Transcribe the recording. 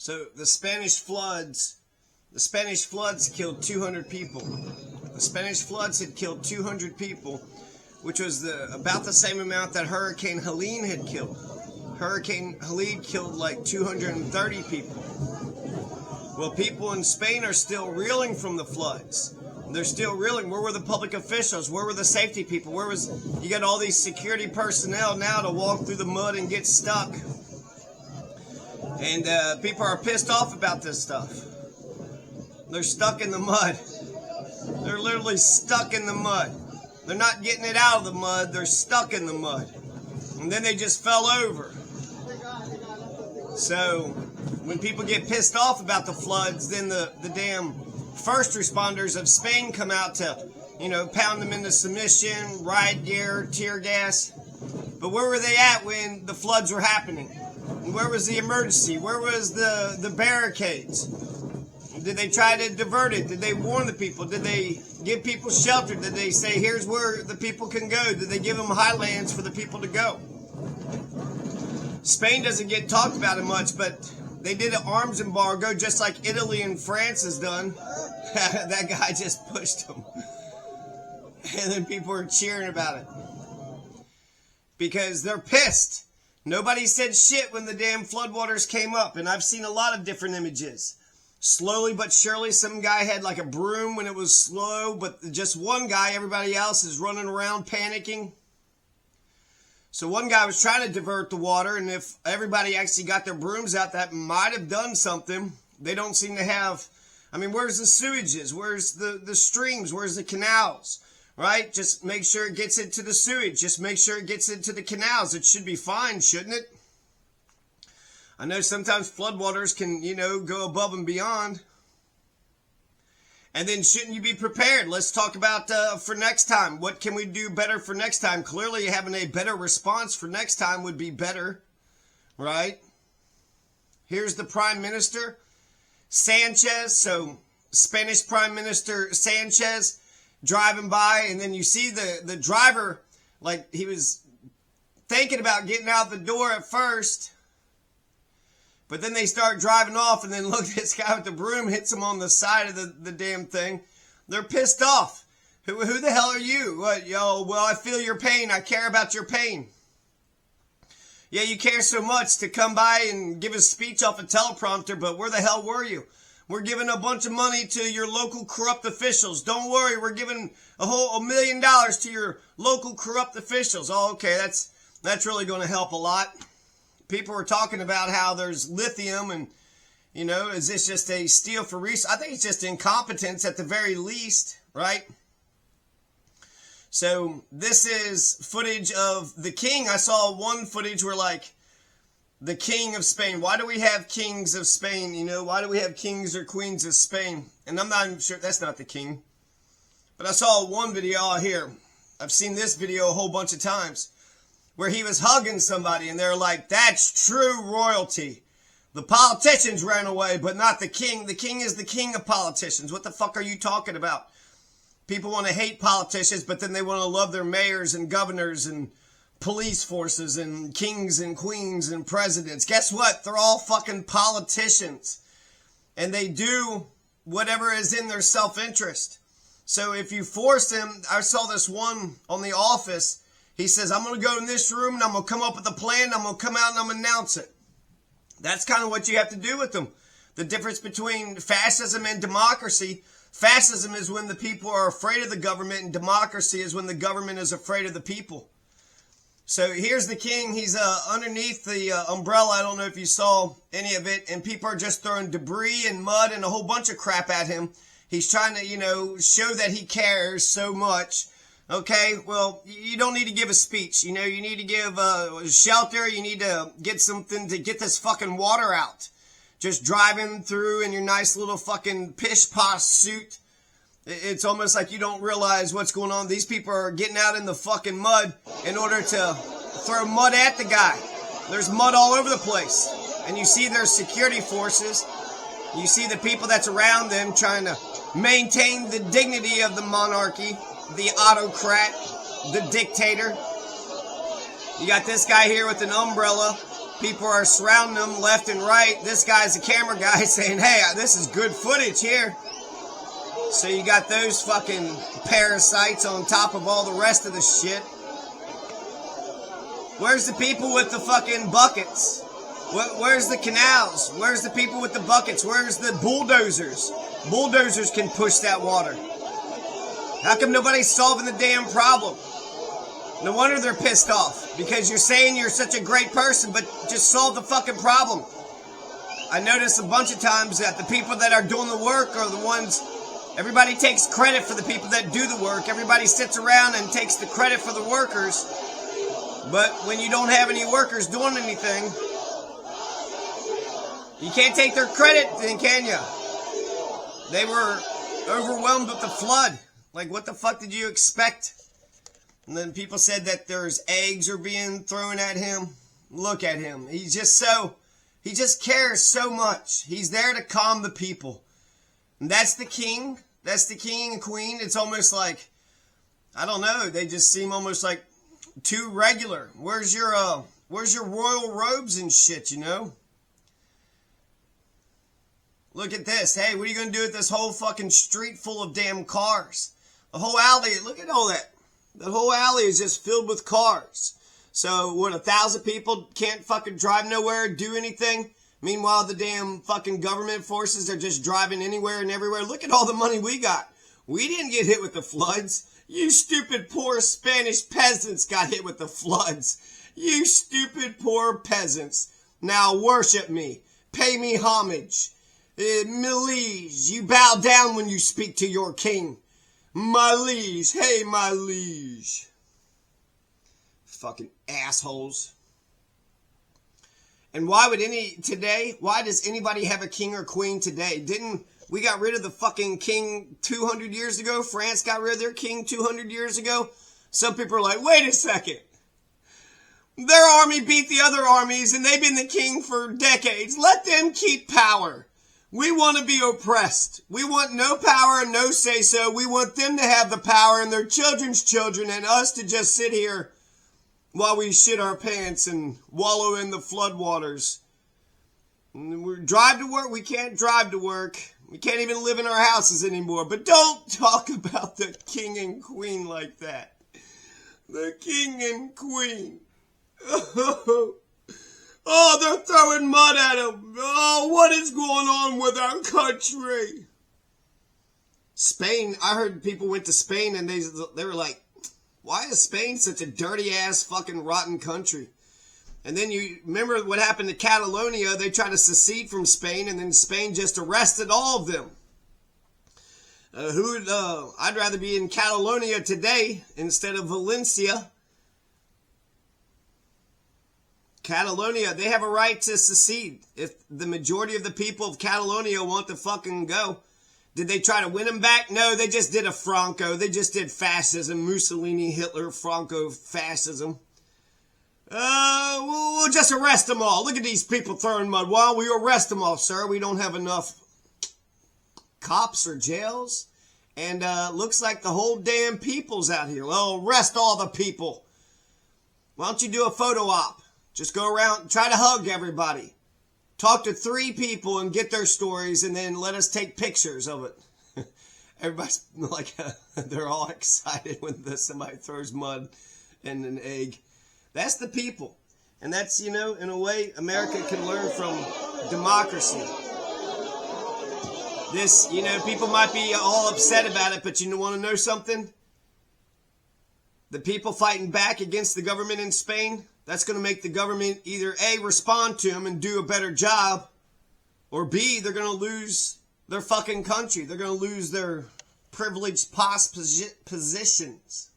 So the Spanish floods killed 200 people. The Spanish floods had killed 200 people, which was about the same amount that Hurricane Helene had killed. Hurricane Helene killed like 230 people. Well, people in Spain are still reeling from the floods. They're still reeling. Where were the public officials? Where were the safety people? You got all these security personnel now to walk through the mud and get stuck. And people are pissed off about this stuff. They're stuck in the mud. They're literally stuck in the mud. They're not getting it out of the mud. They're stuck in the mud. And then they just fell over. So when people get pissed off about the floods, then the damn first responders of Spain come out to, pound them into submission, riot gear, tear gas. But where were they at when the floods were happening? Where was the emergency? Where was the barricades? Did they try to divert it? Did they warn the people? Did they give people shelter? Did they say, here's where the people can go? Did they give them highlands for the people to go? Spain doesn't get talked about it much, but they did an arms embargo just like Italy and France has done. That guy just pushed them. And then people are cheering about it. Because they're pissed. Nobody said shit when the damn floodwaters came up. And I've seen a lot of different images. Slowly but surely, some guy had like a broom when it was slow, but just one guy, everybody else is running around panicking. So one guy was trying to divert the water, and if everybody actually got their brooms out, that might have done something. They don't seem to have, where's the sewages? Where's the streams? Where's the canals? Right? Just make sure it gets into the sewage. Just make sure it gets into the canals. It should be fine, shouldn't it? I know sometimes floodwaters can, go above and beyond. And then shouldn't you be prepared? Let's talk about for next time. What can we do better for next time? Clearly having a better response for next time would be better, right? Here's the Prime Minister, Sanchez. So Spanish Prime Minister Sanchez driving by, and then you see the driver, like he was thinking about getting out the door at first. But then they start driving off, and then look, this guy with the broom hits them on the side of the damn thing. They're pissed off. Who the hell are you? What, yo, well, I feel your pain. I care about your pain. Yeah, you care so much to come by and give a speech off a teleprompter, but where the hell were you? We're giving a bunch of money to your local corrupt officials. Don't worry, we're giving $1 million to your local corrupt officials. Oh, okay, that's really going to help a lot. People are talking about how there's lithium and, is this just a steal for resources? I think it's just incompetence at the very least, right? So this is footage of the king. I saw one footage where the king of Spain. Why do we have kings of Spain? Why do we have kings or queens of Spain? And I'm not even sure that's not the king. But I saw one video out here. I've seen this video a whole bunch of times, where he was hugging somebody, and they're like, that's true royalty. The politicians ran away, but not the king. The king is the king of politicians. What the fuck are you talking about? People want to hate politicians, but then they want to love their mayors and governors and police forces and kings and queens and presidents. Guess what? They're all fucking politicians. And they do whatever is in their self-interest. So if you force them, I saw this one on The Office. He says, I'm going to go in this room and I'm going to come up with a plan. And I'm going to come out and I'm going to announce it. That's kind of what you have to do with them. The difference between fascism and democracy. Fascism is when the people are afraid of the government, and democracy is when the government is afraid of the people. So here's the king. He's underneath the umbrella. I don't know if you saw any of it. And people are just throwing debris and mud and a whole bunch of crap at him. He's trying to, show that he cares so much. Okay, well, you don't need to give a speech. You need to give shelter. You need to get something to get this fucking water out. Just driving through in your nice little fucking pish-posh suit. It's almost like you don't realize what's going on. These people are getting out in the fucking mud in order to throw mud at the guy. There's mud all over the place. And you see their security forces. You see the people that's around them trying to maintain the dignity of the monarchy. The autocrat, the dictator. You got this guy here with an umbrella. People are surrounding them left and right. This guy's a camera guy saying, hey, this is good footage here. So you got those fucking parasites on top of all the rest of the shit. Where's the people with the fucking buckets? Where's the canals? Where's the people with the buckets? Where's the bulldozers? Bulldozers can push that water. How come nobody's solving the damn problem? No wonder they're pissed off. Because you're saying you're such a great person, but just solve the fucking problem. I notice a bunch of times that the people that are doing the work are the ones... Everybody takes credit for the people that do the work. Everybody sits around and takes the credit for the workers. But when you don't have any workers doing anything, you can't take their credit then, can you? They were overwhelmed with the flood. Like, what the fuck did you expect? And then people said that there's eggs are being thrown at him. Look at him. He just cares so much. He's there to calm the people. And that's the king. That's the king and queen. It's almost like, I don't know, they just seem almost like too regular. Where's your royal robes and shit, you know? Look at this. Hey, what are you going to do with this whole fucking street full of damn cars? The whole alley, look at all that. The whole alley is just filled with cars. So, what, 1,000 people can't fucking drive nowhere, do anything? Meanwhile, the damn fucking government forces are just driving anywhere and everywhere. Look at all the money we got. We didn't get hit with the floods. You stupid poor Spanish peasants got hit with the floods. You stupid poor peasants. Now worship me. Pay me homage. My liege, you bow down when you speak to your king. My liege, hey my liege. Fucking assholes. And why does anybody have a king or queen today? We got rid of the fucking king 200 years ago? France got rid of their king 200 years ago? Some people are like, wait a second. Their army beat the other armies and they've been the king for decades. Let them keep power. We want to be oppressed. We want no power and no say-so. We want them to have the power and their children's children and us to just sit here while we shit our pants and wallow in the floodwaters. We drive to work. We can't drive to work. We can't even live in our houses anymore. But don't talk about the king and queen like that. The king and queen. Oh, they're throwing mud at him. Oh, what is going on with our country? Spain, I heard people went to Spain and they were like, why is Spain such a dirty-ass fucking rotten country? And then you remember what happened to Catalonia. They tried to secede from Spain, and then Spain just arrested all of them. I'd rather be in Catalonia today instead of Valencia. Catalonia, they have a right to secede. If the majority of the people of Catalonia want to fucking go. Did they try to win them back? No, they just did a Franco. They just did fascism. Mussolini, Hitler, Franco, fascism. We'll just arrest them all. Look at these people throwing mud. Well, we arrest them all, sir. We don't have enough cops or jails. And looks like the whole damn people's out here. Well, arrest all the people. Why don't you do a photo op? Just go around and try to hug everybody. Talk to 3 people and get their stories, and then let us take pictures of it. Everybody's like, they're all excited when somebody throws mud and an egg. That's the people. And that's, in a way, America can learn from democracy. This, people might be all upset about it, but you want to know something? The people fighting back against the government in Spain, that's going to make the government either A, respond to them and do a better job, or B, they're going to lose their fucking country. They're going to lose their privileged positions.